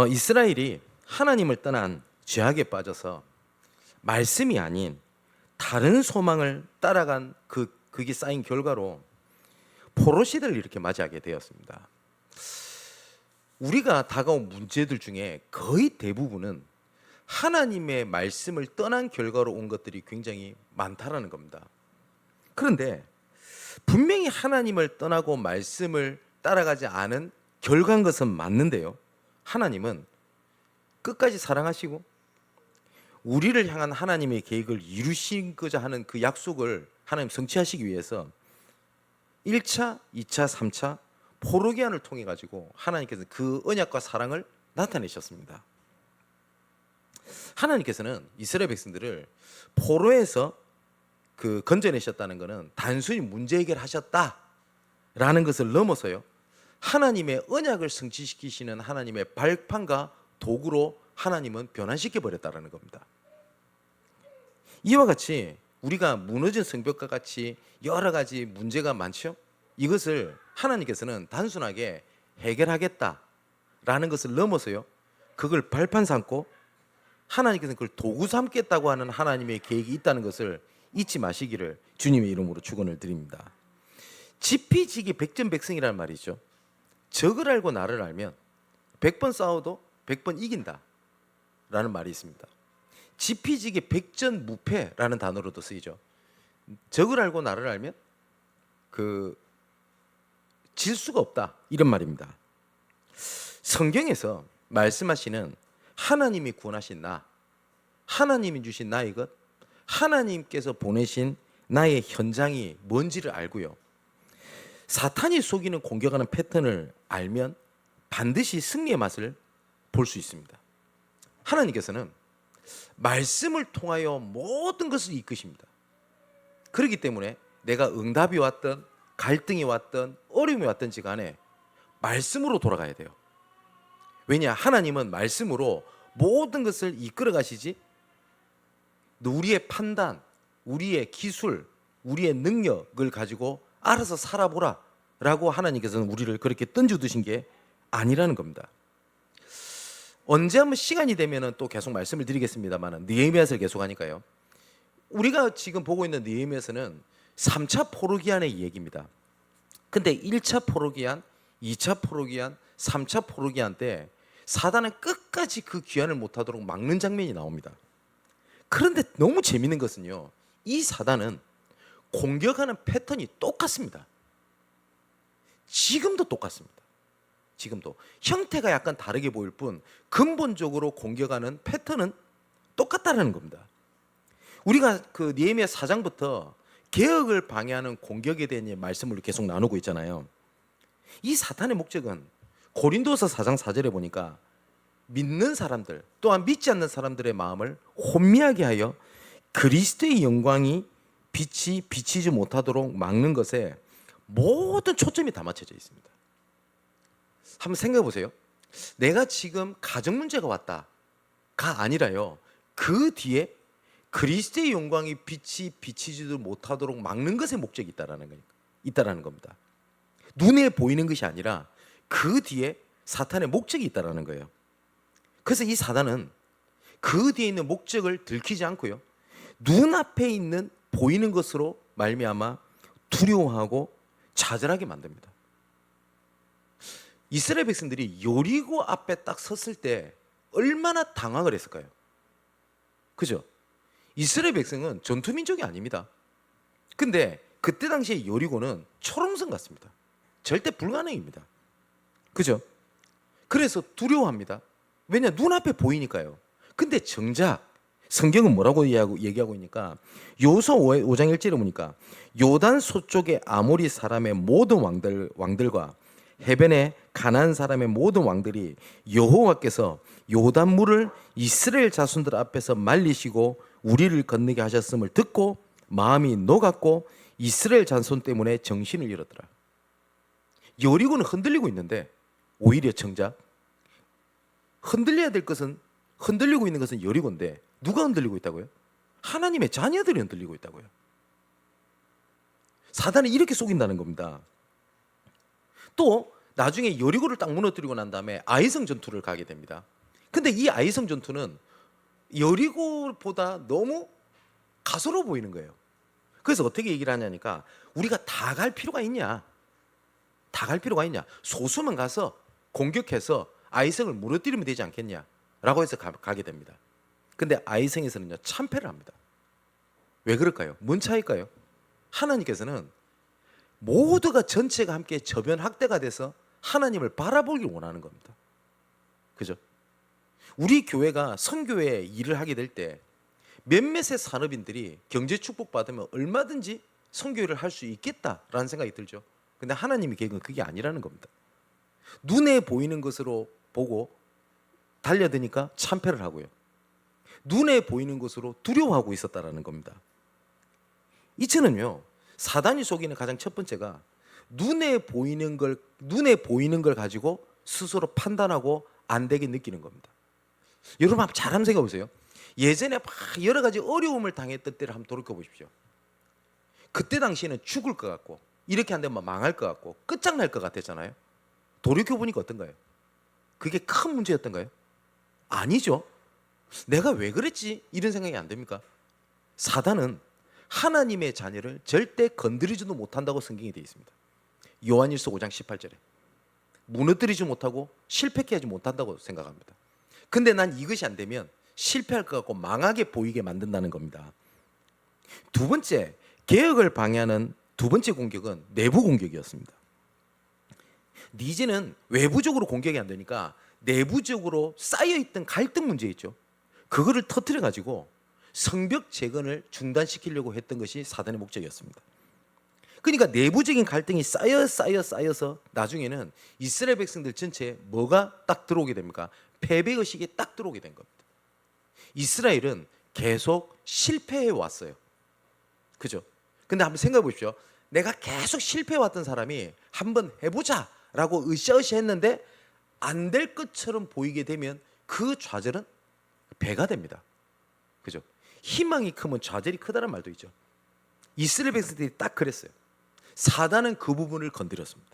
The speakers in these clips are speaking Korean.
이스라엘이 하나님을 떠난 죄악에 빠져서 말씀이 아닌 다른 소망을 따라간 그게 쌓인 결과로 포로 시대를 이렇게 맞이하게 되었습니다. 우리가 다가온 문제들 중에 거의 대부분은 하나님의 말씀을 떠난 결과로 온 것들이 굉장히 많다라는 겁니다. 그런데 분명히 하나님을 떠나고 말씀을 따라가지 않은 결과인 것은 맞는데요, 하나님은 끝까지 사랑하시고 우리를 향한 하나님의 계획을 이루시고자 하는 그 약속을 하나님 성취하시기 위해서 1차, 2차, 3차 포로 기한을 통해 가지고 하나님께서 그 언약과 사랑을 나타내셨습니다. 하나님께서는 이스라엘 백성들을 포로에서 건져내셨다는 것은 단순히 문제 해결하셨다라는 것을 넘어서요, 하나님의 언약을 성취시키시는 하나님의 발판과 도구로 하나님은 변환시켜 버렸다는 겁니다. 이와 같이 우리가 무너진 성벽과 같이 여러 가지 문제가 많죠. 이것을 하나님께서는 단순하게 해결하겠다라는 것을 넘어서요, 그걸 발판 삼고 하나님께서는 그걸 도구 삼겠다고 하는 하나님의 계획이 있다는 것을 잊지 마시기를 주님의 이름으로 축원을 드립니다. 지피지기 백전백승이라는 말이죠. 적을 알고 나를 알면 100번 싸워도 100번 이긴다 라는 말이 있습니다. 지피지기 백전무패라는 단어로도 쓰이죠. 적을 알고 나를 알면 질 수가 없다, 이런 말입니다. 성경에서 말씀하시는 하나님이 구원하신 나, 하나님이 주신 나의 것, 하나님께서 보내신 나의 현장이 뭔지를 알고요, 사탄이 속이는 공격하는 패턴을 알면 반드시 승리의 맛을 볼 수 있습니다. 하나님께서는 말씀을 통하여 모든 것을 이끄십니다. 그렇기 때문에 내가 응답이 왔든 갈등이 왔든 어려움이 왔든지 간에 말씀으로 돌아가야 돼요. 왜냐? 하나님은 말씀으로 모든 것을 이끌어 가시지 우리의 판단, 우리의 기술, 우리의 능력을 가지고 알아서 살아보라 라고 하나님께서는 우리를 그렇게 던져두신 게 아니라는 겁니다. 언제 한번 시간이 되면 또 계속 말씀을 드리겠습니다만, 느헤미야서를 계속 하니까요, 우리가 지금 보고 있는 느헤미야서는 3차 포로기한의 얘기입니다. 근데 1차 포로기한, 2차 포로기한, 3차 포로기한 때 사단은 끝까지 그 기한을 못하도록 막는 장면이 나옵니다. 그런데 너무 재밌는 것은요, 이 사단은 공격하는 패턴이 똑같습니다. 지금도 똑같습니다. 지금도 형태가 약간 다르게 보일 뿐 근본적으로 공격하는 패턴은 똑같다는 겁니다. 우리가 느헤미야 4장부터 개혁을 방해하는 공격에 대한 말씀을 계속 나누고 있잖아요. 이 사탄의 목적은 고린도서 4장 4절에 보니까 믿는 사람들 또한 믿지 않는 사람들의 마음을 혼미하게 하여 그리스도의 영광이 빛이 비치지 못하도록 막는 것에 모든 초점이 다 맞춰져 있습니다. 한번 생각해 보세요. 내가 지금 가정 문제가 왔다가 아니라요, 그 뒤에 그리스도의 영광이 빛이 비치지도 못하도록 막는 것에 목적이 있다라는 겁니다. 눈에 보이는 것이 아니라 그 뒤에 사탄의 목적이 있다라는 거예요. 그래서 이 사단은 그 뒤에 있는 목적을 들키지 않고요, 눈앞에 있는 보이는 것으로 말미암아 두려워하고 좌절하게 만듭니다. 이스라엘 백성들이 여리고 앞에 딱 섰을 때 얼마나 당황을 했을까요? 그죠? 이스라엘 백성은 전투민족이 아닙니다. 근데 그때 당시에 여리고는 초롱성 같습니다. 절대 불가능입니다. 그죠? 그래서 두려워합니다. 왜냐? 눈앞에 보이니까요. 근데 정작 성경은 뭐라고 얘기하고 있니까, 요서 5장 1절에 보니까 요단 서쪽의 아모리 사람의 모든 왕들과 해변의 가나안 사람의 모든 왕들이 여호와께서 요단물을 이스라엘 자손들 앞에서 말리시고 우리를 건너게 하셨음을 듣고 마음이 녹았고 이스라엘 자손 때문에 정신을 잃었더라. 여리고는 흔들리고 있는데 오히려 정작 흔들려야 될 것은, 흔들리고 있는 것은 여리고인데 누가 흔들리고 있다고요? 하나님의 자녀들이 흔들리고 있다고요. 사단이 이렇게 속인다는 겁니다. 또 나중에 여리고를 딱 무너뜨리고 난 다음에 아이성 전투를 가게 됩니다. 근데 이 아이성 전투는 여리고보다 너무 가소로워 보이는 거예요. 그래서 어떻게 얘기를 하냐니까 우리가 다 갈 필요가 있냐? 다 갈 필요가 있냐? 소수만 가서 공격해서 아이성을 무너뜨리면 되지 않겠냐? 라고 해서 가게 됩니다. 근데 아이성에서는요 참패를 합니다. 왜 그럴까요? 뭔 차이일까요? 하나님께서는 모두가 전체가 함께 저변학대가 돼서 하나님을 바라보길 원하는 겁니다. 그죠? 우리 교회가 선교회 일을 하게 될 때 몇몇의 산업인들이 경제 축복 받으면 얼마든지 선교회를 할 수 있겠다라는 생각이 들죠. 근데 하나님의 계획은 그게 아니라는 겁니다. 눈에 보이는 것으로 보고 달려드니까 참패를 하고요. 눈에 보이는 것으로 두려워하고 있었다라는 겁니다. 이처럼요. 사단이 속이는 가장 첫 번째가 눈에 보이는 걸 가지고 스스로 판단하고 안 되게 느끼는 겁니다. 여러분 한번 잘 한번 생각해 보세요. 예전에 막 여러 가지 어려움을 당했던 때를 한번 돌이켜 보십시오. 그때 당시에는 죽을 것 같고 이렇게 안 되면 망할 것 같고 끝장날 것 같았잖아요. 돌이켜 보니까 어떤가요? 그게 큰 문제였던가요? 아니죠. 내가 왜 그랬지? 이런 생각이 안 됩니까? 사단은 하나님의 자녀를 절대 건드리지도 못한다고 성경이 되어 있습니다. 요한일서 5장 18절에 무너뜨리지 못하고 실패케 하지 못한다고 생각합니다. 근데 난 이것이 안 되면 실패할 것 같고 망하게 보이게 만든다는 겁니다. 두 번째, 개혁을 방해하는 두 번째 공격은 내부 공격이었습니다. 이제는 외부적으로 공격이 안 되니까 내부적으로 쌓여있던 갈등 문제 있죠. 그거를 터뜨려 가지고 성벽 재건을 중단시키려고 했던 것이 사단의 목적이었습니다. 그러니까 내부적인 갈등이 쌓여서 나중에는 이스라엘 백성들 전체에 뭐가 딱 들어오게 됩니까? 패배의식이 딱 들어오게 된 겁니다. 이스라엘은 계속 실패해 왔어요. 그죠? 근데 한번 생각해 보십시오. 내가 계속 실패해 왔던 사람이 한번 해보자 라고 으쌰으쌰 했는데 안 될 것처럼 보이게 되면 그 좌절은 배가 됩니다. 그죠? 희망이 크면 좌절이 크다는 말도 있죠. 이스라엘 백성들이 딱 그랬어요. 사단은 그 부분을 건드렸습니다.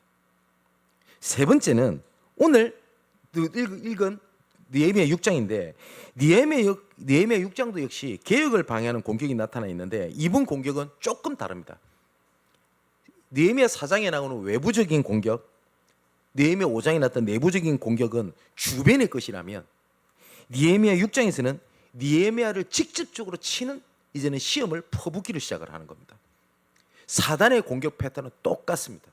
세 번째는 오늘 읽은 느헤미야 6장인데 느헤미야 6장도 역시 개혁을 방해하는 공격이 나타나 있는데 이번 공격은 조금 다릅니다. 느헤미야 4장에 나오는 외부적인 공격, 느헤미야 5장에 나왔던 내부적인 공격은 주변의 것이라면 느헤미야 6장에서는 느헤미야를 직접적으로 치는 이제는 시험을 퍼붓기를 시작을 하는 겁니다. 사단의 공격 패턴은 똑같습니다.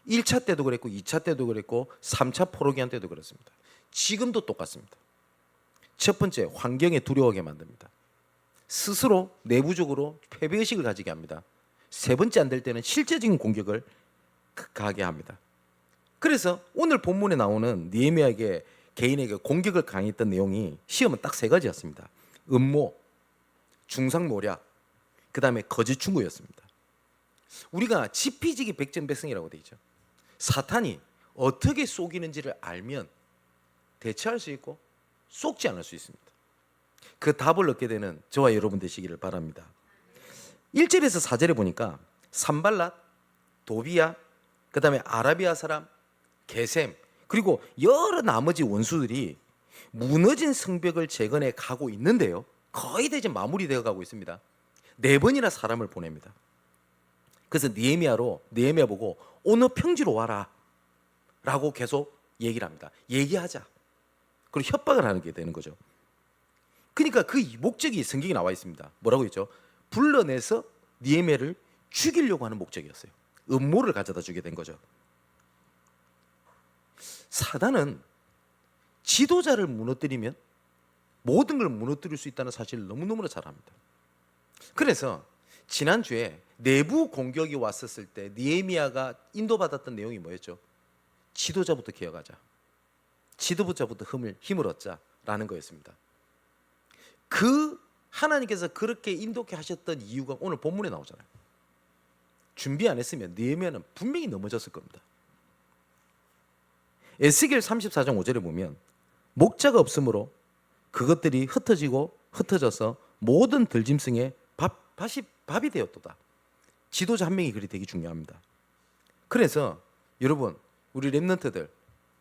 1차 때도 그랬고 2차 때도 그랬고 3차 포로기한 때도 그렇습니다. 지금도 똑같습니다. 첫 번째, 환경에 두려워하게 만듭니다. 스스로 내부적으로 패배의식을 가지게 합니다. 세 번째, 안 될 때는 실제적인 공격을 가게 합니다. 그래서 오늘 본문에 나오는 느헤미야에게 개인에게 공격을 강했던 내용이 시험은 딱 세 가지였습니다. 음모, 중상모략, 그 다음에 거짓 충고였습니다. 우리가 지피지기 백전백승이라고 되어 있죠. 사탄이 어떻게 속이는지를 알면 대처할 수 있고 속지 않을 수 있습니다. 그 답을 얻게 되는 저와 여러분 되시기를 바랍니다. 1절에서 4절에 보니까 산발랏, 도비야, 그 다음에 아라비아 사람, 게셈, 그리고 여러 나머지 원수들이 무너진 성벽을 재건해 가고 있는데요, 거의 다 이제 마무리되어 가고 있습니다. 4번이나 사람을 보냅니다. 그래서 느헤미야 보고 오늘 평지로 와라 라고 계속 얘기를 합니다. 얘기하자. 그리고 협박을 하는 게 되는 거죠. 그러니까 그 목적이 성경에 나와 있습니다. 뭐라고 했죠? 불러내서 느헤미야를 죽이려고 하는 목적이었어요. 음모를 가져다 주게 된 거죠. 사단은 지도자를 무너뜨리면 모든 걸 무너뜨릴 수 있다는 사실을 너무너무 잘 압니다. 그래서 지난주에 내부 공격이 왔었을 때 느헤미야가 인도받았던 내용이 뭐였죠? 지도자부터 개혁하자, 지도자부터 힘을 얻자라는 거였습니다. 그 하나님께서 그렇게 인도케 하셨던 이유가 오늘 본문에 나오잖아요. 준비 안 했으면 느헤미야는 분명히 넘어졌을 겁니다. 에스겔 34장 5절에 보면 목자가 없으므로 그것들이 흩어져서 모든 들짐승의 밥이 되었도다. 지도자 한 명이 그리 되게 중요합니다. 그래서 여러분, 우리 렘넌트들,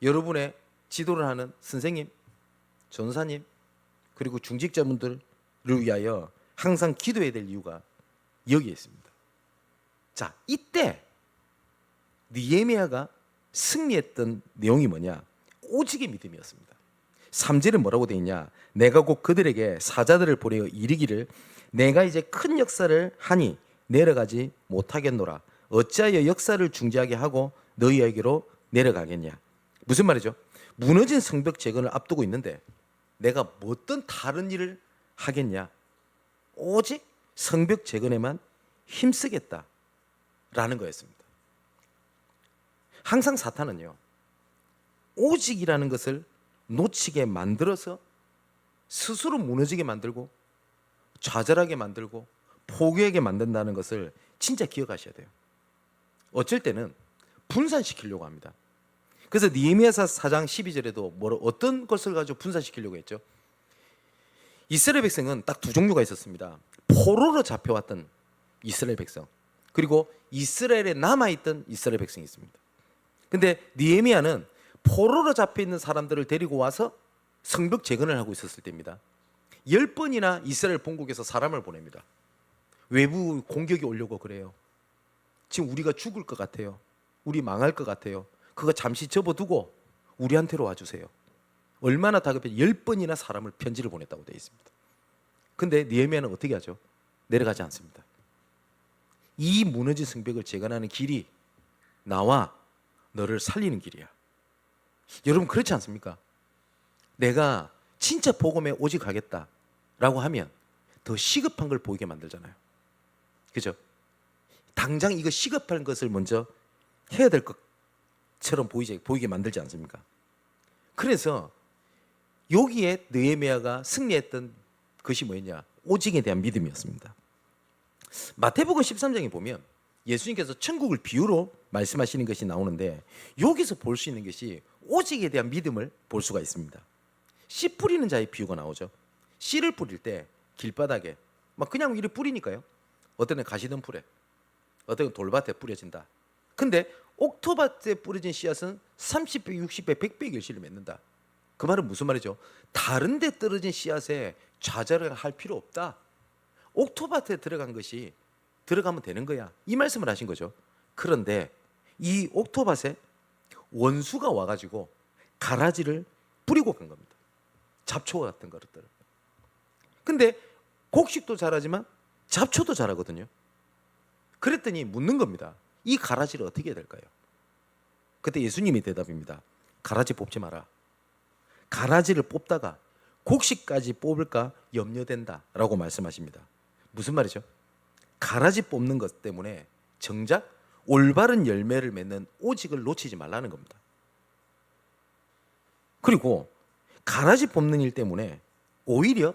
여러분의 지도를 하는 선생님, 전사님, 그리고 중직자분들을 위하여 항상 기도해야 될 이유가 여기에 있습니다. 자, 이때 느헤미야가 승리했던 내용이 뭐냐? 오직의 믿음이었습니다. 3절에 뭐라고 되어 있냐? 내가 곧 그들에게 사자들을 보내어 이르기를 내가 이제 큰 역사를 하니 내려가지 못하겠노라. 어찌하여 역사를 중지하게 하고 너희에게로 내려가겠냐? 무슨 말이죠? 무너진 성벽 재건을 앞두고 있는데 내가 어떤 다른 일을 하겠냐? 오직 성벽 재건에만 힘쓰겠다라는 거였습니다. 항상 사탄은요, 오직이라는 것을 놓치게 만들어서 스스로 무너지게 만들고 좌절하게 만들고 포기하게 만든다는 것을 진짜 기억하셔야 돼요. 어쩔 때는 분산시키려고 합니다. 그래서 느헤미야서 4장 12절에도 어떤 것을 가지고 분산시키려고 했죠? 이스라엘 백성은 딱 두 종류가 있었습니다. 포로로 잡혀왔던 이스라엘 백성, 그리고 이스라엘에 남아있던 이스라엘 백성이 있습니다. 근데 느헤미야는 포로로 잡혀있는 사람들을 데리고 와서 성벽 재건을 하고 있었을 때입니다. 10번이나 이스라엘 본국에서 사람을 보냅니다. 외부 공격이 오려고 그래요. 지금 우리가 죽을 것 같아요. 우리 망할 것 같아요. 그거 잠시 접어두고 우리한테로 와주세요. 얼마나 다급해. 10번이나 사람을 편지를 보냈다고 되어 있습니다. 근데 느헤미야는 어떻게 하죠? 내려가지 않습니다. 이 무너진 성벽을 재건하는 길이 나와 너를 살리는 길이야. 여러분 그렇지 않습니까? 내가 진짜 복음에 오직하겠다라고 하면 더 시급한 걸 보이게 만들잖아요. 그죠? 당장 이거 시급한 것을 먼저 해야 될 것처럼 보이게 만들지 않습니까? 그래서 여기에 느헤미야가 승리했던 것이 뭐였냐? 오직에 대한 믿음이었습니다. 마태복음 13장에 보면 예수님께서 천국을 비유로 말씀하시는 것이 나오는데 여기서 볼 수 있는 것이 오직에 대한 믿음을 볼 수가 있습니다. 씨 뿌리는 자의 비유가 나오죠. 씨를 뿌릴 때 길바닥에 막 그냥 이렇게 뿌리니까요. 어떤 애 가시덤불에, 어떤 애 돌밭에 뿌려진다. 근데 옥토밭에 뿌려진 씨앗은 30배, 60배, 100배 결실을 맺는다. 그 말은 무슨 말이죠? 다른 데 떨어진 씨앗에 좌절을 할 필요 없다. 옥토밭에 들어간 것이 들어가면 되는 거야. 이 말씀을 하신 거죠. 그런데 이 옥토밭에 원수가 와가지고 가라지를 뿌리고 간 겁니다. 잡초 같은 것들을. 근데 곡식도 자라지만 잡초도 자라거든요. 그랬더니 묻는 겁니다. 이 가라지를 어떻게 해야 될까요? 그때 예수님이 대답입니다. 가라지 뽑지 마라. 가라지를 뽑다가 곡식까지 뽑을까 염려된다라고 말씀하십니다. 무슨 말이죠? 가라지 뽑는 것 때문에 정작 올바른 열매를 맺는 오직을 놓치지 말라는 겁니다. 그리고 가라지 뽑는 일 때문에 오히려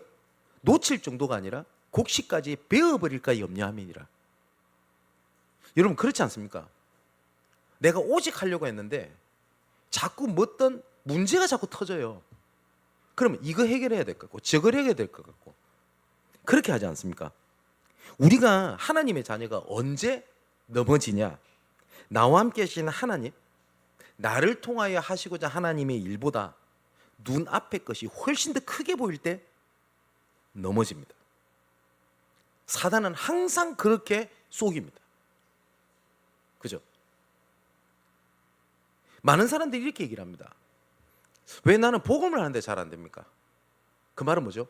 놓칠 정도가 아니라 곡식까지 베어버릴까 염려함이니라. 여러분 그렇지 않습니까? 내가 오직 하려고 했는데 자꾸 어떤 문제가 자꾸 터져요. 그러면 이거 해결해야 될 것 같고 저걸 해결해야 될 것 같고 그렇게 하지 않습니까? 우리가 하나님의 자녀가 언제 넘어지냐? 나와 함께 하시는 하나님, 나를 통하여 하시고자 하나님의 일보다 눈앞의 것이 훨씬 더 크게 보일 때 넘어집니다. 사단은 항상 그렇게 속입니다. 그죠? 많은 사람들이 이렇게 얘기를 합니다. 왜 나는 복음을 하는데 잘 안 됩니까? 그 말은 뭐죠?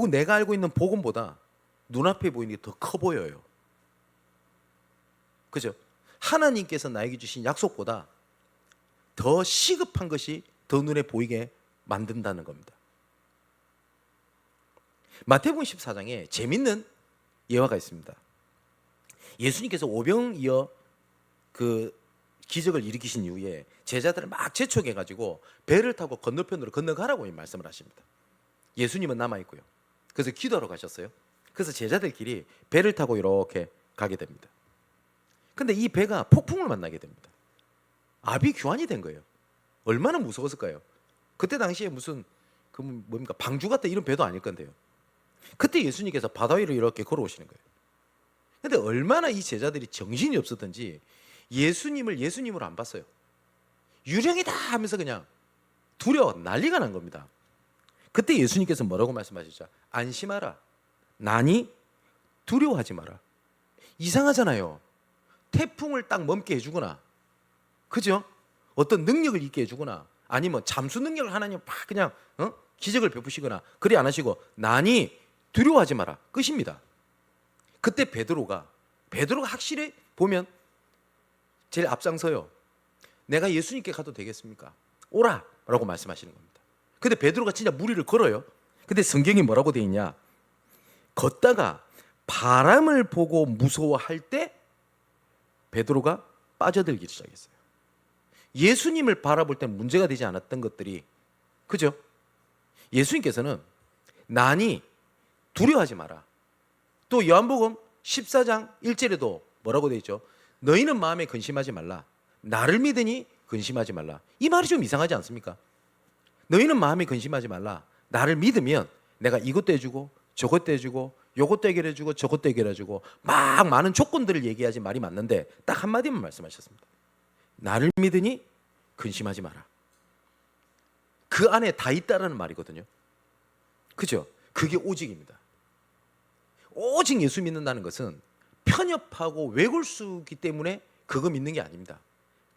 내가 알고 있는 복음보다 눈앞에 보이는 게 더 커 보여요. 그죠? 하나님께서 나에게 주신 약속보다 더 시급한 것이 더 눈에 보이게 만든다는 겁니다. 마태복음 14장에 재밌는 예화가 있습니다. 예수님께서 오병이어 그 기적을 일으키신 이후에 제자들을 막 재촉해가지고 배를 타고 건너편으로 건너가라고 말씀을 하십니다. 예수님은 남아있고요. 그래서 기도하러 가셨어요. 그래서 제자들끼리 배를 타고 이렇게 가게 됩니다. 근데 이 배가 폭풍을 만나게 됩니다. 아비규환이 된 거예요. 얼마나 무서웠을까요? 그때 당시에 무슨 뭡니까 방주 같은 이런 배도 아닐 건데요. 그때 예수님께서 바다 위로 이렇게 걸어오시는 거예요. 근데 얼마나 이 제자들이 정신이 없었던지 예수님을 예수님으로 안 봤어요. 유령이다 하면서 그냥 두려워 난리가 난 겁니다. 그때 예수님께서 뭐라고 말씀하셨죠? 안심하라. 나니 두려워하지 마라. 이상하잖아요. 태풍을 딱 멈게 해주거나, 그죠? 어떤 능력을 있게 해주거나, 아니면 잠수 능력을 하나님 막 그냥 기적을 베푸시거나 그리 안 하시고 나니 두려워하지 마라. 끝입니다. 그때 베드로가 확실히 보면 제일 앞장서요. 내가 예수님께 가도 되겠습니까? 오라 라고 말씀하시는 겁니다. 근데 베드로가 진짜 무리를 걸어요. 근데 성경이 뭐라고 되어 있냐? 걷다가 바람을 보고 무서워할 때 베드로가 빠져들기 시작했어요. 예수님을 바라볼 때 문제가 되지 않았던 것들이, 그죠? 예수님께서는 나니 두려워하지 마라. 또 요한복음 14장 1절에도 뭐라고 되어 있죠? 너희는 마음에 근심하지 말라. 나를 믿으니 근심하지 말라. 이 말이 좀 이상하지 않습니까? 너희는 마음에 근심하지 말라. 나를 믿으면 내가 이것도 해주고 저것도 해주고 요것도 해결해주고 저것도 해결해주고 막 많은 조건들을 얘기하지 말이 맞는데 딱 한마디만 말씀하셨습니다. 나를 믿으니 근심하지 마라. 그 안에 다 있다라는 말이거든요. 그죠? 그게 오직입니다. 오직 예수 믿는다는 것은 편협하고 외골수기 때문에 그거 믿는 게 아닙니다.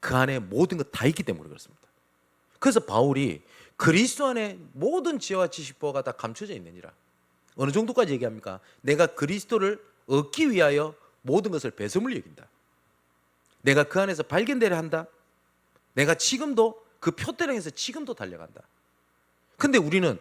그 안에 모든 것 다 있기 때문에 그렇습니다. 그래서 바울이 그리스도 안에 모든 지혜와 지식보가 다 감춰져 있느니라. 어느 정도까지 얘기합니까? 내가 그리스도를 얻기 위하여 모든 것을 배설물 여긴다. 내가 그 안에서 발견되려 한다. 내가 지금도 그 표대령에서 지금도 달려간다. 근데 우리는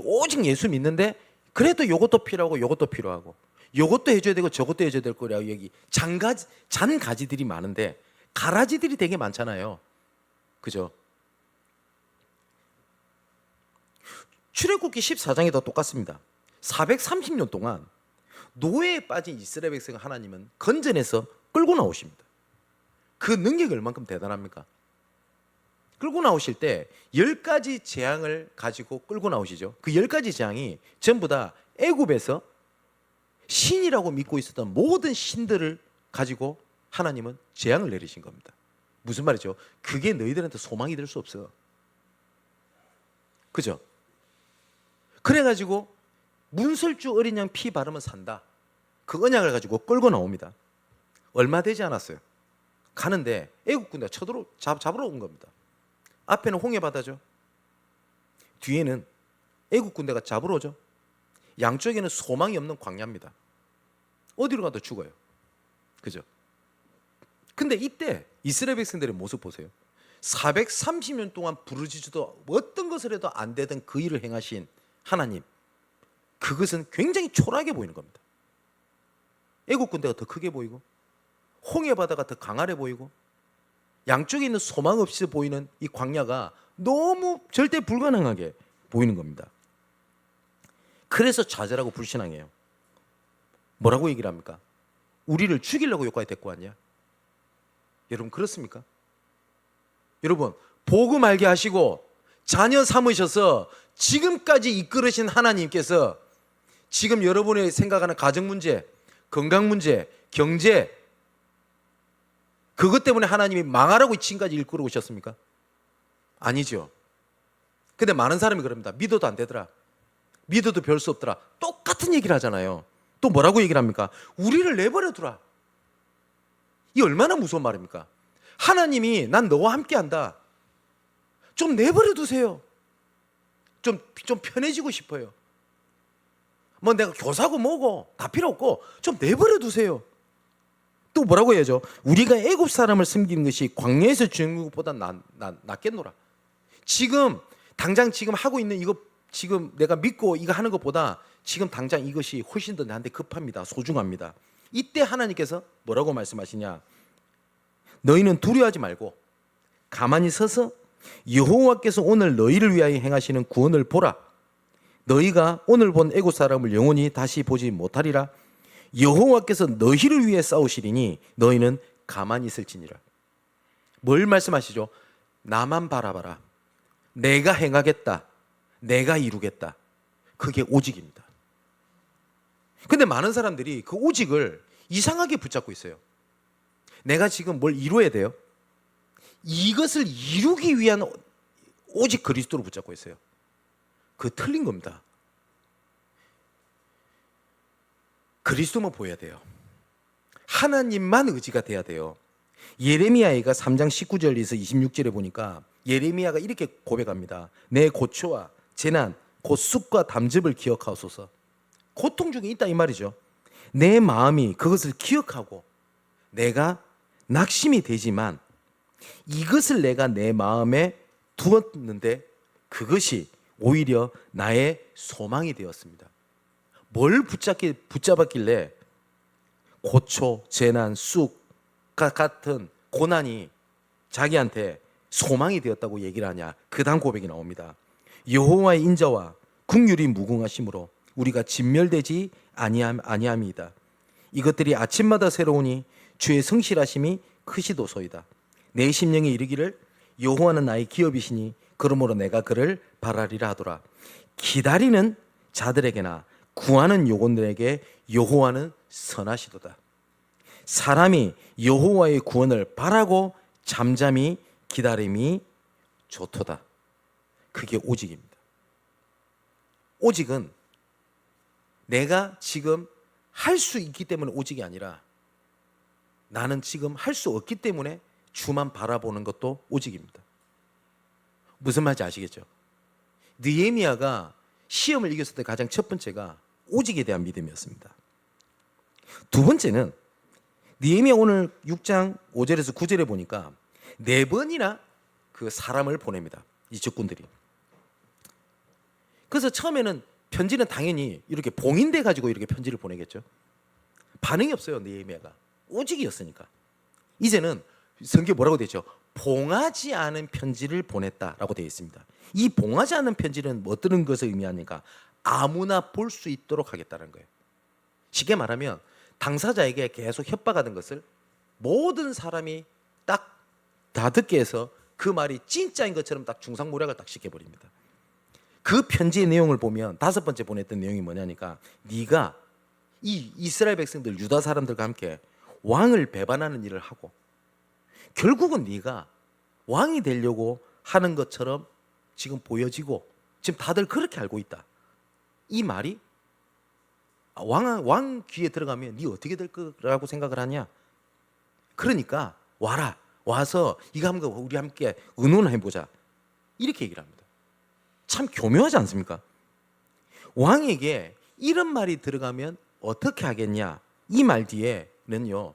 오직 예수 믿는데 그래도 이것도 필요하고 이것도 필요하고 이것도 해줘야 되고 저것도 해줘야 될 거라고 여기 잔가지들이 많은데 가라지들이 되게 많잖아요. 그죠? 출애굽기 14장에도 똑같습니다. 430년 동안 노예에 빠진 이스라엘 백성을 하나님은 건져내서 끌고 나오십니다. 그 능력이 얼만큼 대단합니까? 끌고 나오실 때 10가지 재앙을 가지고 끌고 나오시죠. 그 10가지 재앙이 전부 다 애굽에서 신이라고 믿고 있었던 모든 신들을 가지고 하나님은 재앙을 내리신 겁니다. 무슨 말이죠? 그게 너희들한테 소망이 될 수 없어. 그죠? 그래가지고 문설주 어린 양 피 바르면 산다. 그 언약을 가지고 끌고 나옵니다. 얼마 되지 않았어요. 가는데 애국 군대가 잡으러 온 겁니다. 앞에는 홍해 바다죠. 뒤에는 애국 군대가 잡으러 오죠. 양쪽에는 소망이 없는 광야입니다. 어디로 가도 죽어요. 그죠? 근데 이때 이스라엘 백성들의 모습 보세요. 430년 동안 부르짖어도 어떤 것을 해도 안 되던 그 일을 행하신 하나님, 그것은 굉장히 초라하게 보이는 겁니다. 애국 군대가 더 크게 보이고 홍해 바다가 더 강하게 보이고 양쪽에 있는 소망 없이 보이는 이 광야가 너무 절대 불가능하게 보이는 겁니다. 그래서 좌절하고 불신앙해요. 뭐라고 얘기를 합니까? 우리를 죽이려고 여기까지 데리고 왔냐? 여러분 그렇습니까? 여러분 복음 알게 하시고 자녀 삼으셔서 지금까지 이끌으신 하나님께서 지금 여러분이 생각하는 가정 문제, 건강 문제, 경제, 그것 때문에 하나님이 망하라고 지금까지 이끌어 오셨습니까? 아니죠. 근데 많은 사람이 그럽니다. 믿어도 안 되더라. 믿어도 별 수 없더라. 똑같은 얘기를 하잖아요. 또 뭐라고 얘기를 합니까? 우리를 내버려 두라. 이 얼마나 무서운 말입니까? 하나님이 난 너와 함께 한다. 좀 내버려 두세요. 좀 편해지고 싶어요. 뭐 내가 교사고 뭐고 다 필요 없고 좀 내버려 두세요. 또 뭐라고 해야죠? 우리가 애굽 사람을 섬기는 것이 광야에서 죽는 것보다 낫겠노라. 당장 지금 하고 있는 이거 지금 내가 믿고 이거 하는 것보다 지금 당장 이것이 훨씬 더 나한테 급합니다. 소중합니다. 이때 하나님께서 뭐라고 말씀하시냐? 너희는 두려워하지 말고 가만히 서서 여호와께서 오늘 너희를 위하여 행하시는 구원을 보라. 너희가 오늘 본 애굽 사람을 영원히 다시 보지 못하리라. 여호와께서 너희를 위해 싸우시리니 너희는 가만히 있을지니라. 뭘 말씀하시죠? 나만 바라봐라. 내가 행하겠다. 내가 이루겠다. 그게 오직입니다. 근데 많은 사람들이 그 오직을 이상하게 붙잡고 있어요. 내가 지금 뭘 이루어야 돼요? 이것을 이루기 위한 오직 그리스도를 붙잡고 있어요. 그 틀린 겁니다. 그리스도만 보여야 돼요. 하나님만 의지가 돼야 돼요. 예레미야가 3장 19절에서 26절에 보니까 예레미야가 이렇게 고백합니다. 내 고초와 재난 곧 쑥과 담즙을 기억하소서. 고통 중에 있다 이 말이죠. 내 마음이 그것을 기억하고 내가 낙심이 되지만 이것을 내가 내 마음에 두었는데 그것이 오히려 나의 소망이 되었습니다. 뭘 붙잡았길래 고초, 재난, 쑥과 같은 고난이 자기한테 소망이 되었다고 얘기를 하냐. 그 다음 고백이 나옵니다. 여호와의 인자와 긍휼이 무궁하심으로 우리가 진멸되지 아니함이다. 이것들이 아침마다 새로우니 주의 성실하심이 크시도소이다. 내 심령이 이르기를 여호와는 나의 기업이시니 그러므로 내가 그를 바라리라 하더라. 기다리는 자들에게나 구하는 영혼들에게 여호와는 선하시도다. 사람이 여호와의 구원을 바라고 잠잠히 기다림이 좋도다. 그게 오직입니다. 오직은 내가 지금 할 수 있기 때문에 오직이 아니라 나는 지금 할 수 없기 때문에 주만 바라보는 것도 오직입니다. 무슨 말인지 아시겠죠? 느헤미야가 시험을 이겼을 때 가장 첫 번째가 오직에 대한 믿음이었습니다. 두 번째는 느헤미야 오늘 6장 5절에서 9절에 보니까 4번이나 그 사람을 보냅니다. 이 적군들이. 그래서 처음에는 편지는 당연히 이렇게 봉인돼 가지고 이렇게 편지를 보내겠죠. 반응이 없어요. 느헤미야가 오직이었으니까. 이제는 성경에 뭐라고 되어 있죠? 봉하지 않은 편지를 보냈다라고 되어 있습니다. 이 봉하지 않은 편지는 어떤 것을 의미하니까 아무나 볼 수 있도록 하겠다는 거예요. 쉽게 말하면 당사자에게 계속 협박하던 것을 모든 사람이 딱 다 듣게 해서 그 말이 진짜인 것처럼 딱 중상모략을 딱 시켜버립니다. 그 편지의 내용을 보면 5번째 보냈던 내용이 뭐냐니까 네가 이 이스라엘 백성들 유다 사람들과 함께 왕을 배반하는 일을 하고 결국은 네가 왕이 되려고 하는 것처럼 지금 보여지고 지금 다들 그렇게 알고 있다. 이 말이 왕 귀에 들어가면 네 어떻게 될 거라고 생각을 하냐? 그러니까 와라. 와서 이거 한번 우리 함께 의논해보자. 이렇게 얘기를 합니다. 참 교묘하지 않습니까? 왕에게 이런 말이 들어가면 어떻게 하겠냐? 이 말 뒤에는요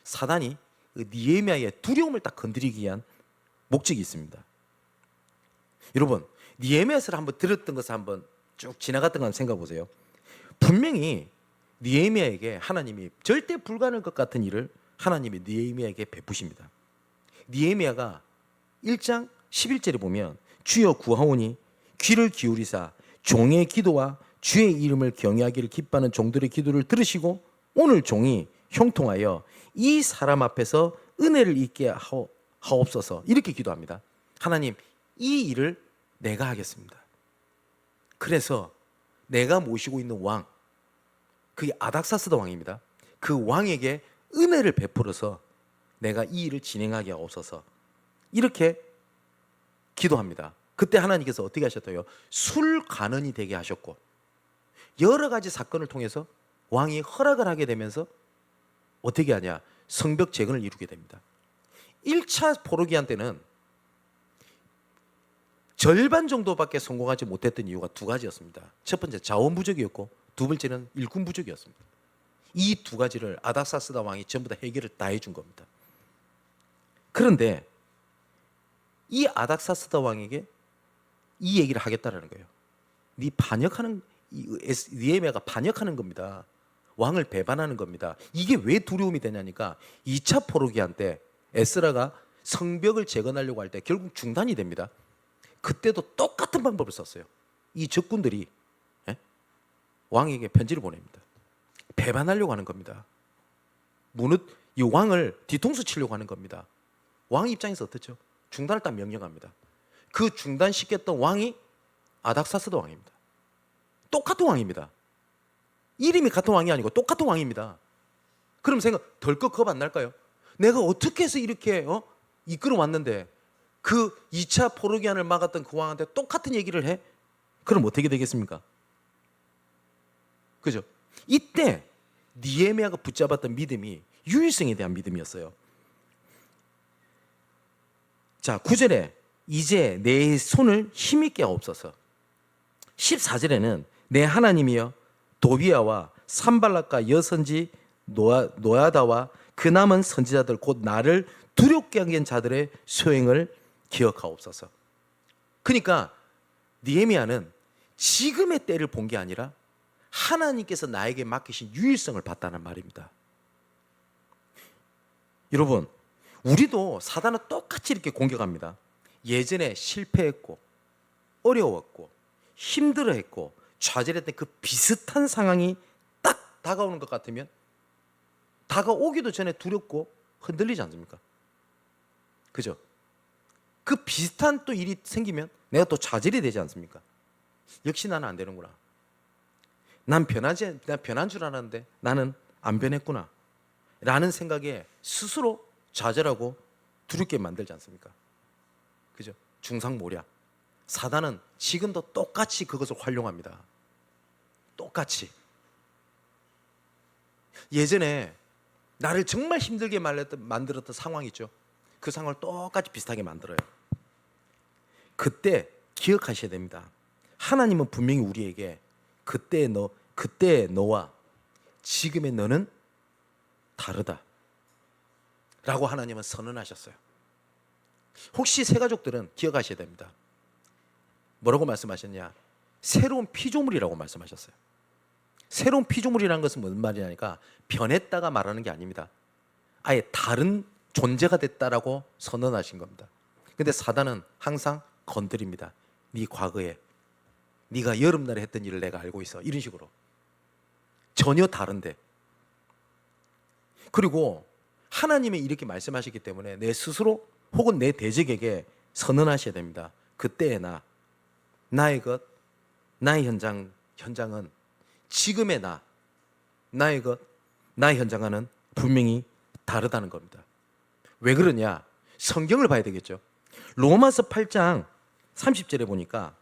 사단이 느헤미야의 두려움을 딱 건드리기 위한 목적이 있습니다. 여러분 느헤미야서를 한번 들었던 것을 한번 쭉 지나갔던 거 한번 생각해 보세요. 분명히 느헤미야에게 하나님이 절대 불가능할 것 같은 일을 하나님이 느헤미야에게 베푸십니다. 느헤미야가 1장 11절에 보면 주여 구하오니 귀를 기울이사 종의 기도와 주의 이름을 경외하기를 기뻐하는 종들의 기도를 들으시고 오늘 종이 형통하여 이 사람 앞에서 은혜를 잊게 하옵소서. 이렇게 기도합니다. 하나님 이 일을 내가 하겠습니다. 그래서 내가 모시고 있는 왕, 그게 아닥사스다 왕입니다. 그 왕에게 은혜를 베풀어서 내가 이 일을 진행하게 하옵소서. 이렇게 기도합니다. 그때 하나님께서 어떻게 하셨어요? 술관원이 되게 하셨고 여러 가지 사건을 통해서 왕이 허락을 하게 되면서 어떻게 하냐? 성벽 재건을 이루게 됩니다. 1차 포로기한 때는 절반 정도밖에 성공하지 못했던 이유가 2가지였습니다. 첫 번째 자원 부족이었고 두 번째는 일꾼 부족이었습니다. 이 2가지를 아닥사스다 왕이 전부 다 해결을 다 해준 겁니다. 그런데 이 아닥사스다 왕에게 이 얘기를 하겠다라는 거예요. 느헤미야가 반역하는 겁니다. 왕을 배반하는 겁니다. 이게 왜 두려움이 되냐니까 2차 포로기한 때 에스라가 성벽을 재건하려고 할 때 결국 중단이 됩니다. 그때도 똑같은 방법을 썼어요. 이 적군들이 왕에게 편지를 보냅니다. 배반하려고 하는 겁니다. 이 왕을 뒤통수 치려고 하는 겁니다. 왕 입장에서 어떻죠? 중단을 딱 명령합니다. 그 중단시켰던 왕이 아닥사스다 왕입니다. 똑같은 왕입니다. 이름이 같은 왕이 아니고 똑같은 왕입니다. 그럼 덜컥 겁 안 날까요? 내가 어떻게 해서 이렇게 이끌어 왔는데 그 2차 포로기한을 막았던 그 왕한테 똑같은 얘기를 해? 그럼 어떻게 되겠습니까? 그죠? 이때 느헤미야가 붙잡았던 믿음이 유일성에 대한 믿음이었어요. 자, 9절에 이제 내 손을 힘있게 하옵소서. 14절에는 내 하나님이여 도비야와 산발락과 여선지 노야다와 그 남은 선지자들 곧 나를 두렵게 하게 한 자들의 소행을 기억하옵소서. 그러니까 느헤미야는 지금의 때를 본 게 아니라 하나님께서 나에게 맡기신 유일성을 봤다는 말입니다. 여러분, 우리도 사단은 똑같이 이렇게 공격합니다. 예전에 실패했고 어려웠고 힘들어했고 좌절했던 그 비슷한 상황이 딱 다가오는 것 같으면 다가오기도 전에 두렵고 흔들리지 않습니까? 그죠? 그 비슷한 또 일이 생기면 내가 또 좌절이 되지 않습니까? 역시 나는 안 되는구나. 난 변한 줄 알았는데 나는 안 변했구나 라는 생각에 스스로 좌절하고 두렵게 만들지 않습니까? 그죠? 중상모략. 사단은 지금도 똑같이 그것을 활용합니다. 똑같이. 예전에 나를 정말 힘들게 만들었던 상황이 있죠. 그 상황을 똑같이 비슷하게 만들어요. 그때 기억하셔야 됩니다. 하나님은 분명히 우리에게 그때의 너와 지금의 너는 다르다 라고 하나님은 선언하셨어요. 혹시 새가족들은 기억하셔야 됩니다. 뭐라고 말씀하셨냐? 새로운 피조물이라고 말씀하셨어요. 새로운 피조물이라는 것은 무슨 말이냐니까 변했다가 말하는 게 아닙니다. 아예 다른 존재가 됐다라고 선언하신 겁니다. 근데 사단은 항상 건드립니다. 네 과거에 네가 여름날에 했던 일을 내가 알고 있어. 이런 식으로. 전혀 다른데. 그리고 하나님이 이렇게 말씀하셨기 때문에 내 스스로 혹은 내 대적에게 선언하셔야 됩니다. 그때의 나의 것, 나의 현장은 지금의 나의 것, 나의 현장과는 분명히 다르다는 겁니다. 왜 그러냐? 성경을 봐야 되겠죠. 로마서 8장 30절에 보니까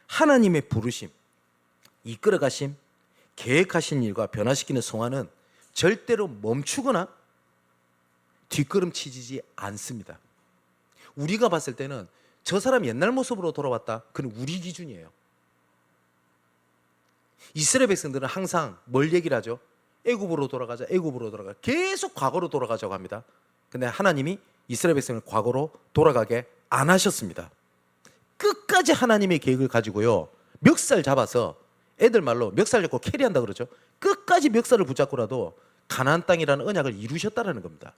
하나님의 부르심, 이끌어가심, 계획하신 일과 변화시키는 성화는 절대로 멈추거나 뒷걸음치지 않습니다. 우리가 봤을 때는 저 사람 옛날 모습으로 돌아왔다. 그건 우리 기준이에요. 이스라엘 백성들은 항상 뭘 얘기를 하죠? 애굽으로 돌아가자. 계속 과거로 돌아가자고 합니다. 근데 하나님이 이스라엘 백성을 과거로 돌아가게 안 하셨습니다. 끝까지 하나님의 계획을 가지고요. 멱살 잡아서 애들 말로 멱살 잡고 캐리한다 그러죠. 끝까지 멱살을 붙잡고라도 가나안 땅이라는 언약을 이루셨다는 겁니다.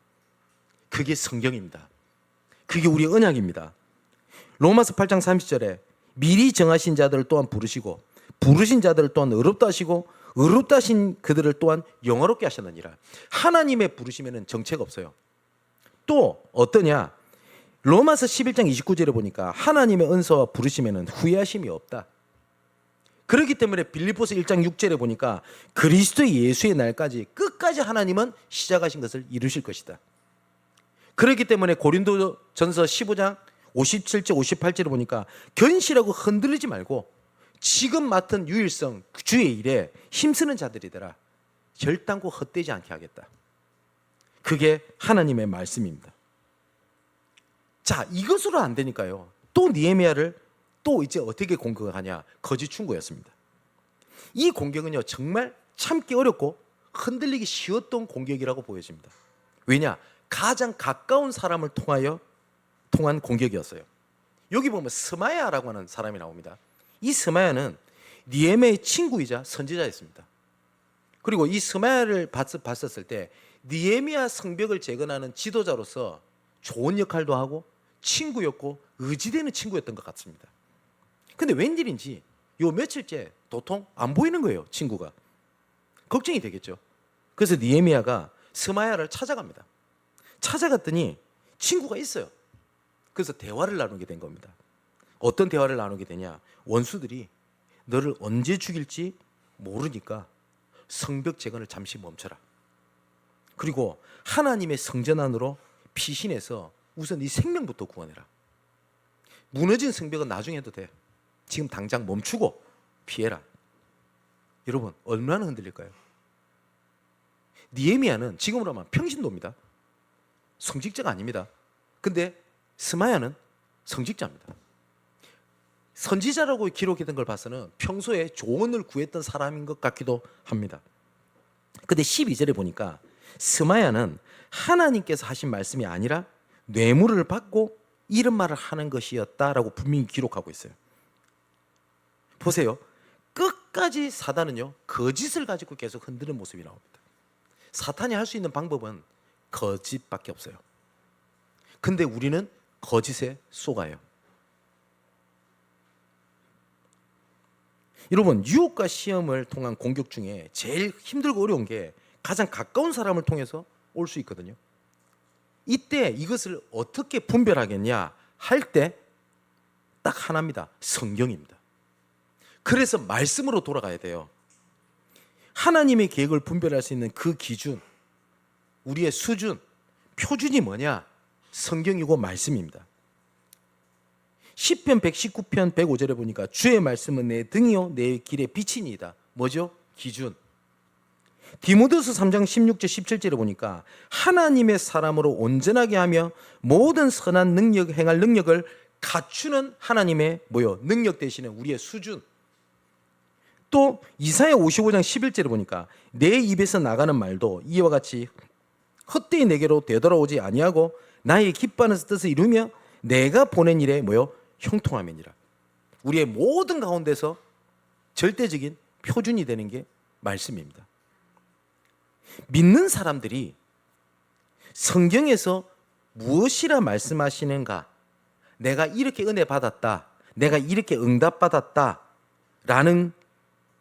그게 성경입니다. 그게 우리의 언약입니다. 로마서 8장 30절에 미리 정하신 자들을 또한 부르시고 부르신 자들을 또한 의롭다 하시고 의롭다 하신 그들을 또한 영화롭게 하셨느니라. 하나님의 부르심에는 정체가 없어요. 또 어떠냐? 로마서 11장 29절에 보니까 하나님의 은사와 부르심에는 후회하심이 없다. 그렇기 때문에 빌립보서 1장 6절에 보니까 그리스도 예수의 날까지 끝까지 하나님은 시작하신 것을 이루실 것이다. 그렇기 때문에 고린도전서 15장 57절 58절에 보니까 견실하고 흔들리지 말고 지금 맡은 유일성 주의 일에 힘쓰는 자들이더라. 결단코 헛되지 않게 하겠다. 그게 하나님의 말씀입니다. 자, 이것으로 안 되니까요. 또 느헤미야를 또 이제 어떻게 공격하냐? 거짓 충고였습니다. 이 공격은요 정말 참기 어렵고 흔들리기 쉬웠던 공격이라고 보여집니다. 왜냐? 가장 가까운 사람을 통한 공격이었어요. 여기 보면 스마야라고 하는 사람이 나옵니다. 이 스마야는 느헤미야의 친구이자 선지자였습니다. 그리고 이 스마야를 봤었을 때 느헤미야 성벽을 재건하는 지도자로서 좋은 역할도 하고 친구였고 의지되는 친구였던 것 같습니다. 근데 웬일인지 요 며칠째 도통 안 보이는 거예요. 친구가. 걱정이 되겠죠. 그래서 느헤미야가 스마야를 찾아갑니다. 찾아갔더니 친구가 있어요. 그래서 대화를 나누게 된 겁니다. 어떤 대화를 나누게 되냐? 원수들이 너를 언제 죽일지 모르니까 성벽 재건을 잠시 멈춰라. 그리고 하나님의 성전 안으로 피신해서 우선 네 생명부터 구원해라. 무너진 성벽은 나중에 해도 돼. 지금 당장 멈추고 피해라. 여러분 얼마나 흔들릴까요? 니에미야는 지금으로 하면 평신도입니다. 성직자가 아닙니다. 근데 스마야는 성직자입니다. 선지자라고 기록했던 걸 봐서는 평소에 조언을 구했던 사람인 것 같기도 합니다. 근데 12절에 보니까 스마야는 하나님께서 하신 말씀이 아니라 뇌물을 받고 이런 말을 하는 것이었다라고 분명히 기록하고 있어요. 보세요. 끝까지 사단은요 거짓을 가지고 계속 흔드는 모습이 나옵니다. 사탄이 할 수 있는 방법은 거짓밖에 없어요. 근데 우리는 거짓에 속아요. 여러분 유혹과 시험을 통한 공격 중에 제일 힘들고 어려운 게 가장 가까운 사람을 통해서 올 수 있거든요. 이때 이것을 어떻게 분별하겠냐 할 때 딱 하나입니다. 성경입니다. 그래서 말씀으로 돌아가야 돼요. 하나님의 계획을 분별할 수 있는 그 기준, 우리의 수준, 표준이 뭐냐? 성경이고 말씀입니다. 시편 119편 105절에 보니까 주의 말씀은 내 등이요 내 길의 빛이니이다. 뭐죠? 기준. 디모데후서 3장 16절 17절에 보니까 하나님의 사람으로 온전하게 하며 모든 선한 능력 행할 능력을 갖추는 하나님의 뭐요? 능력 대신에 우리의 수준. 또 이사야 55장 11절에 보니까 내 입에서 나가는 말도 이와 같이 헛되이 내게로 되돌아오지 아니하고 나의 기뻐하는 뜻을 이루며 내가 보낸 일에 뭐요? 형통함이니라. 우리의 모든 가운데서 절대적인 표준이 되는 게 말씀입니다. 믿는 사람들이 성경에서 무엇이라 말씀하시는가, 내가 이렇게 은혜 받았다, 내가 이렇게 응답 받았다 라는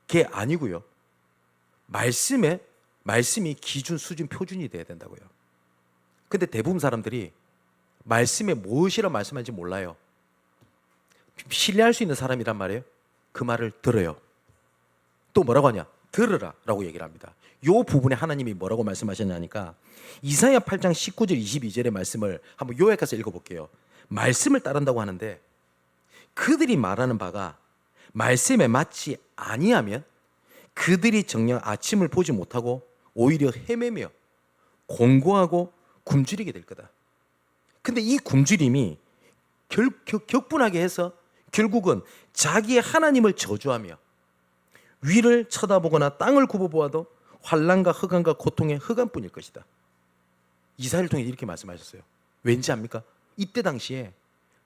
게 아니고요. 말씀이 기준, 수준, 표준이 돼야 된다고요. 근데 대부분 사람들이 말씀에 무엇이라 말씀하는지 몰라요. 신뢰할 수 있는 사람이란 말이에요. 그 말을 들어요. 또 뭐라고 하냐? 들으라 라고 얘기를 합니다. 이 부분에 하나님이 뭐라고 말씀하셨냐니까 이사야 8장 19절 22절의 말씀을 한번 요약해서 읽어볼게요. 말씀을 따른다고 하는데 그들이 말하는 바가 말씀에 맞지 아니하면 그들이 정녕 아침을 보지 못하고 오히려 헤매며 공고하고 굶주리게 될 거다. 근데 이 굶주림이 격분하게 해서 결국은 자기의 하나님을 저주하며 위를 쳐다보거나 땅을 굽어보아도 환난과 흑암과 고통의 흑암뿐일 것이다. 이사야를 통해 이렇게 말씀하셨어요. 왠지 압니까? 이때 당시에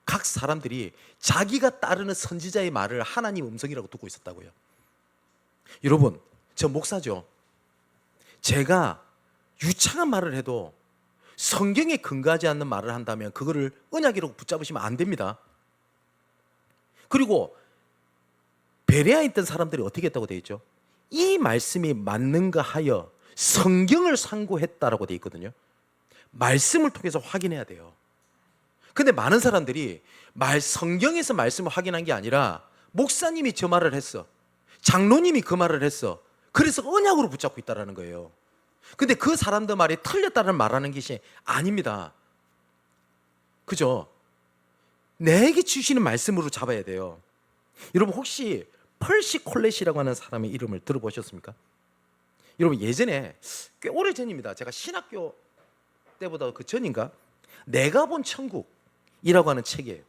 각 사람들이 자기가 따르는 선지자의 말을 하나님 음성이라고 듣고 있었다고요. 여러분, 저 목사죠. 제가 유창한 말을 해도 성경에 근거하지 않는 말을 한다면 그거를 언약이라고 붙잡으시면 안 됩니다. 그리고 베레아에 있던 사람들이 어떻게 했다고 되어 있죠? 이 말씀이 맞는가 하여 성경을 상고했다라고 되어 있거든요. 말씀을 통해서 확인해야 돼요. 근데 많은 사람들이 성경에서 말씀을 확인한 게 아니라 목사님이 저 말을 했어, 장로님이 그 말을 했어, 그래서 언약으로 붙잡고 있다라는 거예요. 근데 그 사람들 말이 틀렸다는 말하는 것이 아닙니다. 그죠? 내게 주시는 말씀으로 잡아야 돼요. 여러분 혹시 펄시 콜렛이라고 하는 사람의 이름을 들어보셨습니까? 여러분 예전에 꽤 오래전입니다. 제가 신학교 때보다 그 전인가 내가 본 천국이라고 하는 책이에요.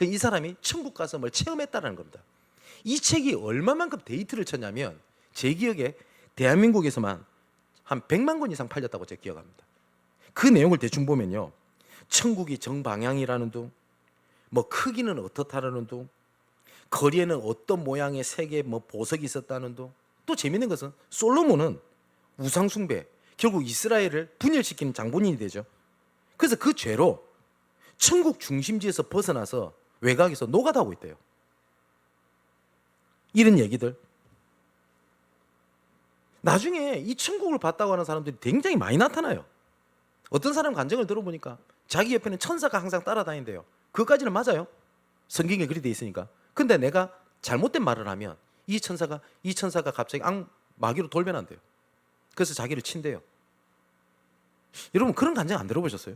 이 사람이 천국 가서 뭘 체험했다는 겁니다. 이 책이 얼마만큼 데이트를 쳤냐면 제 기억에 대한민국에서만 한 100만 권 이상 팔렸다고 제가 기억합니다. 그 내용을 대충 보면요, 천국이 정방향이라는 둥, 뭐 크기는 어떻다라는 둥, 거리에는 어떤 모양의 색의 뭐 보석이 있었다는 둥, 또 재밌는 것은 솔로몬은 우상 숭배, 결국 이스라엘을 분열시키는 장본인이 되죠. 그래서 그 죄로 천국 중심지에서 벗어나서 외곽에서 노가다하고 있대요. 이런 얘기들. 나중에 이 천국을 봤다고 하는 사람들이 굉장히 많이 나타나요. 어떤 사람 간증을 들어보니까 자기 옆에는 천사가 항상 따라다닌대요. 그것까지는 맞아요. 성경에 그리 돼 있으니까. 근데 내가 잘못된 말을 하면 이 천사가 갑자기 마귀로 돌변한대요. 그래서 자기를 친대요. 여러분 그런 간증 안 들어보셨어요?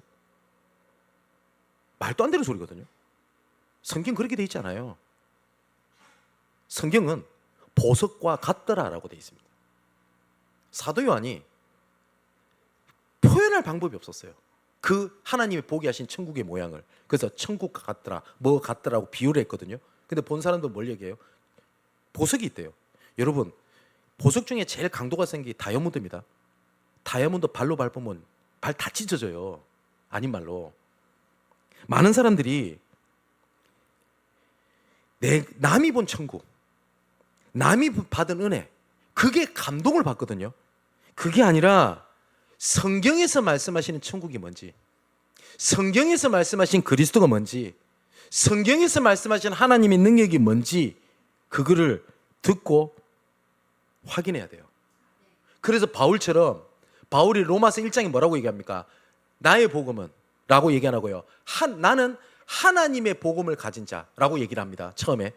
말도 안 되는 소리거든요. 성경 그렇게 돼 있지 않아요. 성경은 보석과 같더라라고 돼 있습니다. 사도 요한이 표현할 방법이 없었어요. 그 하나님이 보게 하신 천국의 모양을. 그래서 천국과 같더라, 뭐 같더라고 비유를 했거든요. 근데 본 사람도 뭘 얘기해요? 보석이 있대요. 여러분, 보석 중에 제일 강도가 센 게 다이아몬드입니다. 다이아몬드 발로 밟으면 발 다 찢어져요. 아닌 말로. 많은 사람들이 남이 본 천국, 남이 받은 은혜, 그게 감동을 받거든요. 그게 아니라 성경에서 말씀하시는 천국이 뭔지, 성경에서 말씀하신 그리스도가 뭔지, 성경에서 말씀하신 하나님의 능력이 뭔지 그거를 듣고 확인해야 돼요. 그래서 바울처럼, 바울이 로마서 1장에 뭐라고 얘기합니까? 나의 복음은 라고 얘기 안 하고요, 나는 하나님의 복음을 가진 자라고 얘기를 합니다. 처음에.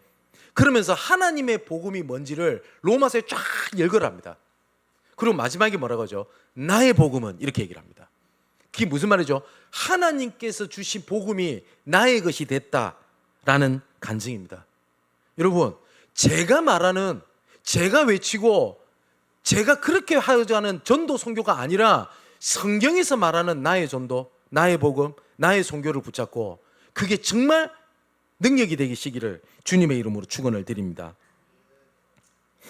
그러면서 하나님의 복음이 뭔지를 로마서에 쫙 열거를 합니다. 그리고 마지막에 뭐라고 하죠? 나의 복음은, 이렇게 얘기를 합니다. 그게 무슨 말이죠? 하나님께서 주신 복음이 나의 것이 됐다라는 간증입니다. 여러분, 제가 말하는, 제가 외치고 제가 그렇게 하자는 전도 선교가 아니라 성경에서 말하는 나의 전도, 나의 복음, 나의 선교를 붙잡고 그게 정말 능력이 되시기를 주님의 이름으로 축원을 드립니다.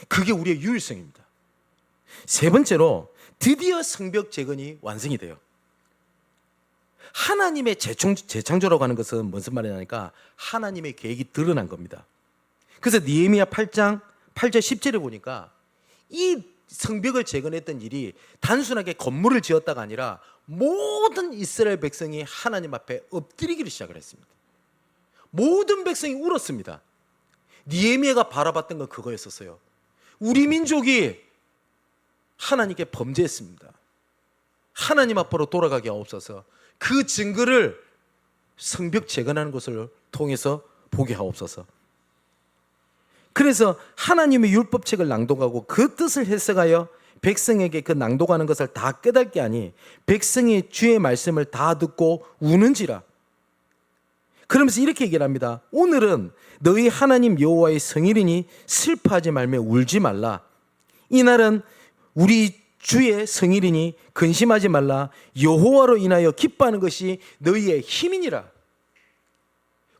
그게 우리의 유일성입니다. 세 번째로, 드디어 성벽 재건이 완성이 돼요. 하나님의 재창조라고 하는 것은 무슨 말이냐니까 하나님의 계획이 드러난 겁니다. 그래서 느헤미야 8장 8절 10절에 보니까 이 성벽을 재건했던 일이 단순하게 건물을 지었다가 아니라 모든 이스라엘 백성이 하나님 앞에 엎드리기를 시작을 했습니다. 모든 백성이 울었습니다. 느헤미야가 바라봤던 건 그거였었어요. 우리 민족이 하나님께 범죄했습니다. 하나님 앞으로 돌아가게 하옵소서. 그 증거를 성벽 재건하는 것을 통해서 보게 하옵소서. 그래서 하나님의 율법책을 낭독하고 그 뜻을 해석하여 백성에게 그 낭독하는 것을 다 깨닫게 하니 백성이 주의 말씀을 다 듣고 우는지라. 그러면서 이렇게 얘기를 합니다. 오늘은 너희 하나님 여호와의 성일이니 슬퍼하지 말며 울지 말라. 이날은 우리 주의 성일이니 근심하지 말라. 여호와로 인하여 기뻐하는 것이 너희의 힘이니라.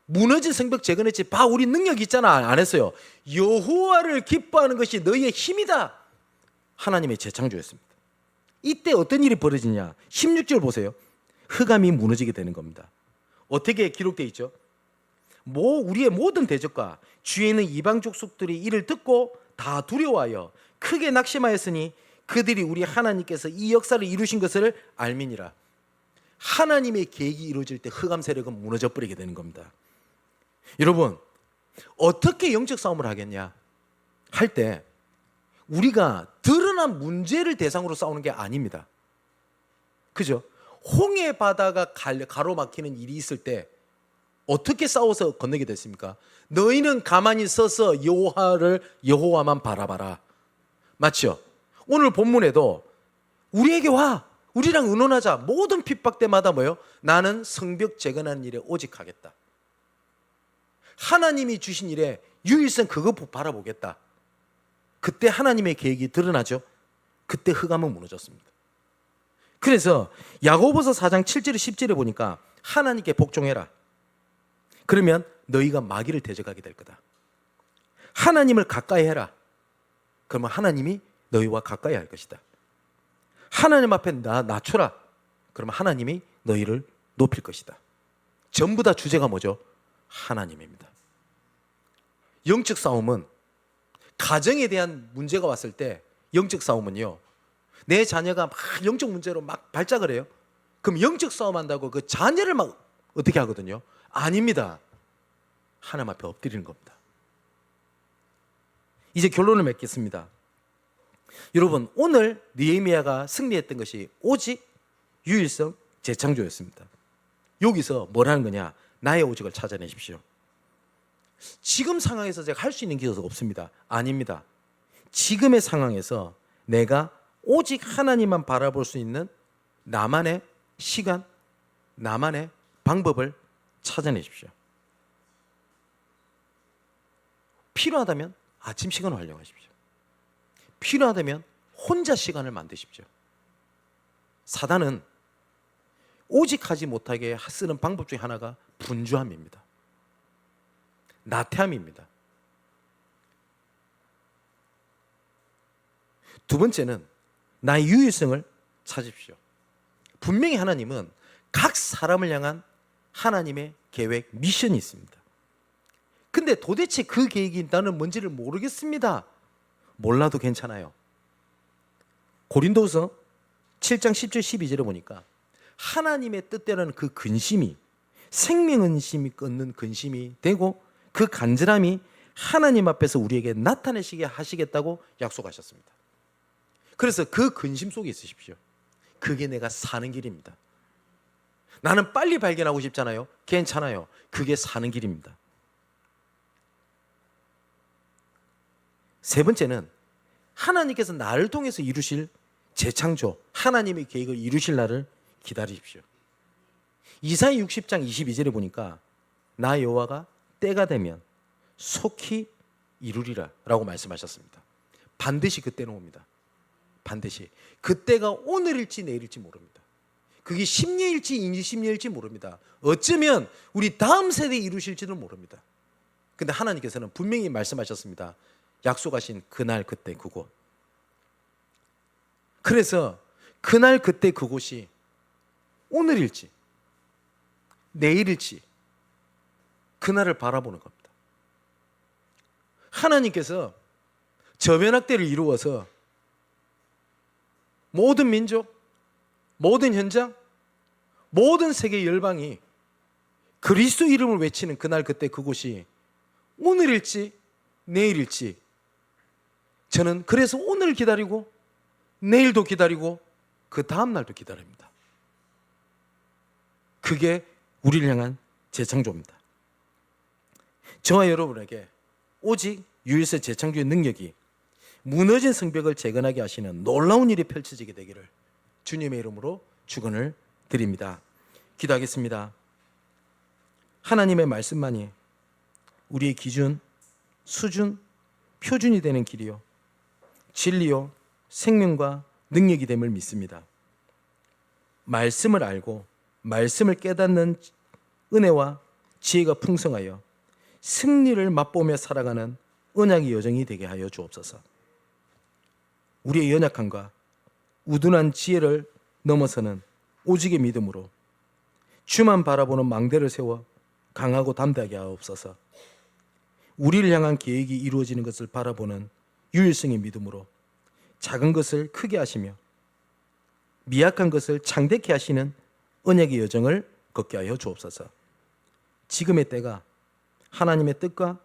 무너진 성벽 재건했지, 봐 우리 능력 있잖아, 안 했어요. 여호와를 기뻐하는 것이 너희의 힘이다. 하나님의 재창조였습니다. 이때 어떤 일이 벌어지냐? 16절 보세요. 흑암이 무너지게 되는 겁니다. 어떻게 기록되어 있죠? 우리의 모든 대적과 주위에 있는 이방 족속들이 이를 듣고 다 두려워하여 크게 낙심하였으니 그들이 우리 하나님께서 이 역사를 이루신 것을 알미니라. 하나님의 계획이 이루어질 때 흑암 세력은 무너져 버리게 되는 겁니다. 여러분, 어떻게 영적 싸움을 하겠냐 할 때 우리가 드러난 문제를 대상으로 싸우는 게 아닙니다. 그죠? 홍해 바다가 가로막히는 일이 있을 때 어떻게 싸워서 건너게 됐습니까? 너희는 가만히 서서 여호와만 바라봐라. 맞죠? 오늘 본문에도 우리에게 와, 우리랑 의논하자. 모든 핍박 때마다 뭐요? 나는 성벽 재건하는 일에 오직 하겠다. 하나님이 주신 일에 유일성 그거 바라보겠다. 그때 하나님의 계획이 드러나죠. 그때 흑암은 무너졌습니다. 그래서 야고보서 4장 7절에 10절에 보니까 하나님께 복종해라. 그러면 너희가 마귀를 대적하게 될 거다. 하나님을 가까이 해라. 그러면 하나님이 너희와 가까이 할 것이다. 하나님 앞에 낮춰라. 그러면 하나님이 너희를 높일 것이다. 전부 다 주제가 뭐죠? 하나님입니다. 영적 싸움은, 가정에 대한 문제가 왔을 때 영적 싸움은요, 내 자녀가 막 영적 문제로 막 발작을 해요. 그럼 영적 싸움 한다고 그 자녀를 막 어떻게 하거든요? 아닙니다. 하나님 앞에 엎드리는 겁니다. 이제 결론을 맺겠습니다. 여러분, 오늘 느헤미야가 승리했던 것이 오직 유일성 재창조였습니다. 여기서 뭘 하는 거냐? 나의 오직을 찾아내십시오. 지금 상황에서 제가 할 수 있는 게 없습니다. 아닙니다. 지금의 상황에서 내가 오직 하나님만 바라볼 수 있는 나만의 시간, 나만의 방법을 찾아내십시오. 필요하다면 아침 시간을 활용하십시오. 필요하다면 혼자 시간을 만드십시오. 사단은 오직 하지 못하게 쓰는 방법 중에 하나가 분주함입니다. 나태함입니다. 두 번째는 나의 유일성을 찾으십시오. 분명히 하나님은 각 사람을 향한 하나님의 계획, 미션이 있습니다. 근데 도대체 그 계획이 나는 뭔지를 모르겠습니다. 몰라도 괜찮아요. 고린도서 7장 10절 12절에 보니까 하나님의 뜻대로는 그 근심이 생명 근심이 끊는 근심이 되고 그 간절함이 하나님 앞에서 우리에게 나타내시게 하시겠다고 약속하셨습니다. 그래서 그 근심 속에 있으십시오. 그게 내가 사는 길입니다. 나는 빨리 발견하고 싶잖아요. 괜찮아요. 그게 사는 길입니다. 세 번째는 하나님께서 나를 통해서 이루실 재창조, 하나님의 계획을 이루실 날을 기다리십시오. 이사야 60장 22절에 보니까 나 여호와가 때가 되면 속히 이루리라 라고 말씀하셨습니다. 반드시 그때는 옵니다. 반드시. 그때가 오늘일지 내일일지 모릅니다. 그게 10년일지 20년일지 모릅니다. 어쩌면 우리 다음 세대에 이루실지는 모릅니다. 근데 하나님께서는 분명히 말씀하셨습니다. 약속하신 그날 그때 그곳. 그래서 그날 그때 그곳이 오늘일지 내일일지 그날을 바라보는 겁니다. 하나님께서 저변학대를 이루어서 모든 민족, 모든 현장, 모든 세계 열방이 그리스도 이름을 외치는 그날 그때 그곳이 오늘일지 내일일지 저는 그래서 오늘 기다리고 내일도 기다리고 그 다음 날도 기다립니다. 그게 우리를 향한 재창조입니다. 저와 여러분에게 오직 유일세 재창조의 능력이 무너진 성벽을 재건하게 하시는 놀라운 일이 펼쳐지게 되기를 주님의 이름으로 축원을 드립니다. 기도하겠습니다. 하나님의 말씀만이 우리의 기준, 수준, 표준이 되는 길이요 진리요 생명과 능력이 됨을 믿습니다. 말씀을 알고 말씀을 깨닫는 은혜와 지혜가 풍성하여 승리를 맛보며 살아가는 언약의 여정이 되게 하여 주옵소서. 우리의 연약함과 우둔한 지혜를 넘어서는 오직의 믿음으로 주만 바라보는 망대를 세워 강하고 담대하게 하옵소서. 우리를 향한 계획이 이루어지는 것을 바라보는 유일성의 믿음으로 작은 것을 크게 하시며 미약한 것을 창대케 하시는 언약의 여정을 걷게 하여 주옵소서. 지금의 때가 하나님의 뜻과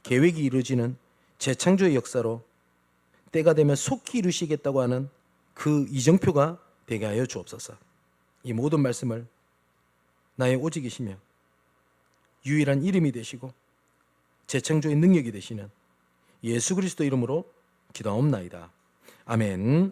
계획이 이루어지는 재창조의 역사로 때가 되면 속히 이루시겠다고 하는 그 이정표가 되게 하여 주옵소서. 이 모든 말씀을 나의 오직이시며 유일한 이름이 되시고 재창조의 능력이 되시는 예수 그리스도 이름으로 기도하옵나이다. 아멘.